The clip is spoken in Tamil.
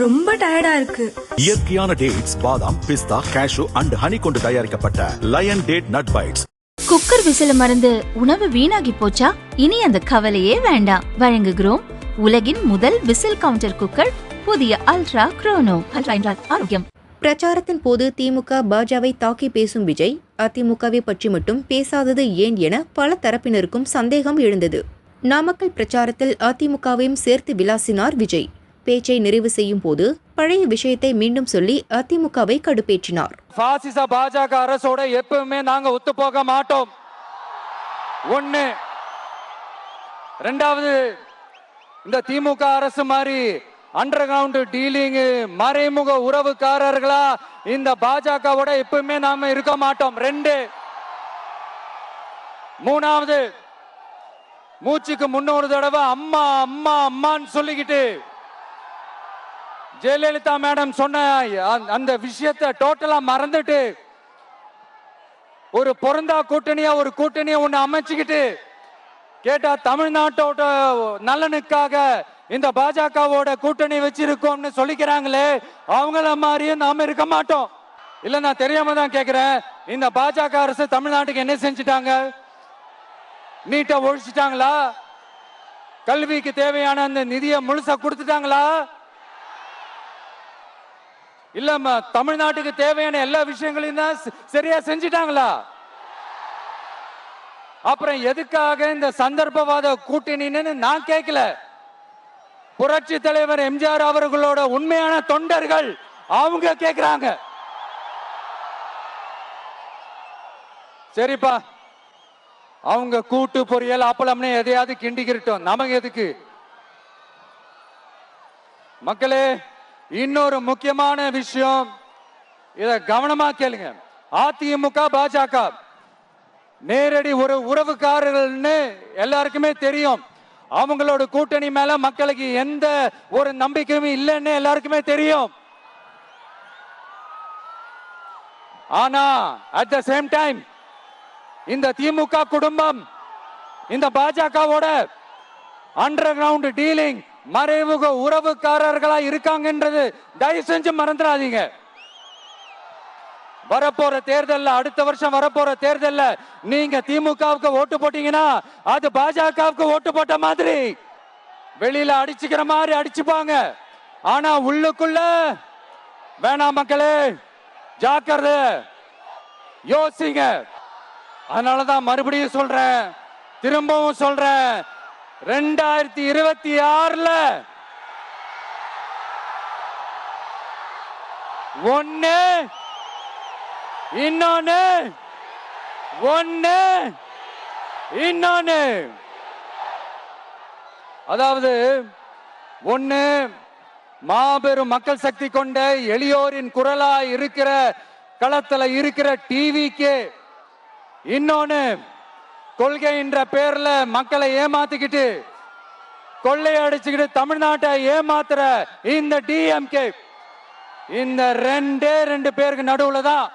ரொம்ப டயர்டா இருக்கு. இயற்கையான டேட்ஸ், பாதாம், பிஸ்தா, கேஷு அண்ட் ஹனி கொண்டு தயாரிக்கப்பட்ட lion date nut bites. Cooker விசில மறந்து உணவு வீணாகி போச்சா? இனி அந்த கவலையே வேண்டாம். வழங்குகிறோம் உலகின் முதல் விசில் கவுண்டர் குக்கர், புதிய அல்ட்ரா குரோனோ. அல்ட்ரா என்றால் ஆரோக்கியம். பிரச்சாரத்தின் போது திமுக பாஜவை தாக்கி பேசும் விஜய், அதிமுகவை பற்றி மட்டும் பேசாதது ஏன் என பல தரப்பினருக்கும் சந்தேகம் எழுந்தது. நாமக்கல் பிரச்சாரத்தில் அதிமுகவையும் சேர்த்து விளாசினார் விஜய். பேச்சை நிறைவு செய்யும் போது பழைய விஷயத்தை மீண்டும் சொல்லி அதிமுகவை கடுப்பேற்றினார். பாசிச பாஜக அரசோட எப்பவுமே நாங்க ஒத்து போக மாட்டோம். ஒண்ணு. ரெண்டாவது, இந்த திமுக அரசு மாதிரி அண்டர் கிரவுண்ட் டீலிங், மறைமுக உறவுக்காரர்களா இந்த பாஜகவோட எப்பவுமே நாம இருக்க மாட்டோம். ரெண்டு. மூணாவது, மூச்சுக்கு முன்னொரு தடவை அம்மா அம்மா அம்மான்னு சொல்லிக்கிட்டு ஜெயலலிதா மேடம் சொன்ன அந்த விஷயத்தை டோட்டலா மறந்துட்டு ஒரு பொருந்தா கூட்டணியா ஒரு கூட்டணியை ஒண்ணு அமைச்சுக்கிட்டு கேட்டா தமிழ்நாட்டோட நலனுக்காக இந்த பாஜகவோட கூட்டணி வச்சிருக்கோம்னு சொல்லிக்கிறாங்களே, அவங்கள மாதிரியும் நாம இருக்க மாட்டோம். இல்ல, நான் தெரியாம தான் கேக்குறேன். இந்த பாஜக அரசு தமிழ்நாட்டுக்கு என்ன செஞ்சுட்டாங்க? நீட்டை ஒழிச்சிட்டாங்களா? கல்விக்கு தேவையான அந்த நிதியை முழுசா கொடுத்துட்டாங்களா? இல்ல, தமிழ்நாட்டுக்கு தேவையான எல்லா விஷயங்களையும் தான் சரியா செஞ்சிட்டாங்களா? அப்புறம் எதுக்காக இந்த சந்தர்ப்பவாத கூட்டணின்னு நான் கேட்கல. புரட்சி தலைவர் எம்ஜிஆர் அவர்களோட உண்மையான தொண்டர்கள் அவங்க கேக்குறாங்க. சரிப்பா, அவங்க கூட்டு பொரியல் அப்பளம்னு எதையாவது கிண்டிக்கிட்டோம், நமக்கு எதுக்கு? மக்களே, இன்னொரு முக்கியமான விஷயம், இத கவனமா கேளுங்க. அதிமுக பாஜக நேரடி ஒரு உறவுக்காரர்கள்னு எல்லாருக்குமே தெரியும். அவங்களோட கூட்டணி மேல மக்களுக்கு எந்த ஒரு நம்பிக்கையும் இல்லைன்னு எல்லாருக்குமே தெரியும். ஆனா அட் த சேம் டைம் இந்த திமுக குடும்பம் இந்த பாஜகவோட அண்டர் கிரவுண்ட் டீலிங், மறைமுக உறவுக்காரர்களா இருக்காங்கன்றது தயவு செஞ்சு மறந்துடாதீங்க. வரப்போற தேர்தல்ல, அடுத்த வருஷம் வரப்போற தேர்தல்ல நீங்க திமுகவுக்கு ஓட்டு போட்டீங்கன்னா அது பாஜகவுக்கு ஓட்டு போட்ட மாதிரி. வெளியில அடிச்சுக்கிற மாதிரி அடிச்சுப்பாங்க, ஆனா உள்ளுக்குள்ள வேணாம். மக்களே, ஜாக்கிரதை, யோசிங்க. அதனாலதான் மறுபடியும் சொல்றேன், திரும்பவும் சொல்றேன், 2026 ஒன்னு இன்னொன்னு, ஒன்னு இன்னொன்னு. அதாவது ஒன்னு, மாபெரும் மக்கள் சக்தி கொண்ட எளியோரின் குரலா இருக்கிற களத்துல இருக்கிற டிவிக்கு, இன்னொன்னு கொள்கை என்ற பேர்ல மக்களை ஏமாத்திக்கிட்டு கொள்ளையடிச்சுக்கிட்டு தமிழ்நாட்டை ஏமாத்துற இந்த டிஎம்கே. இந்த ரெண்டு பேருக்கு நடுவுல தான்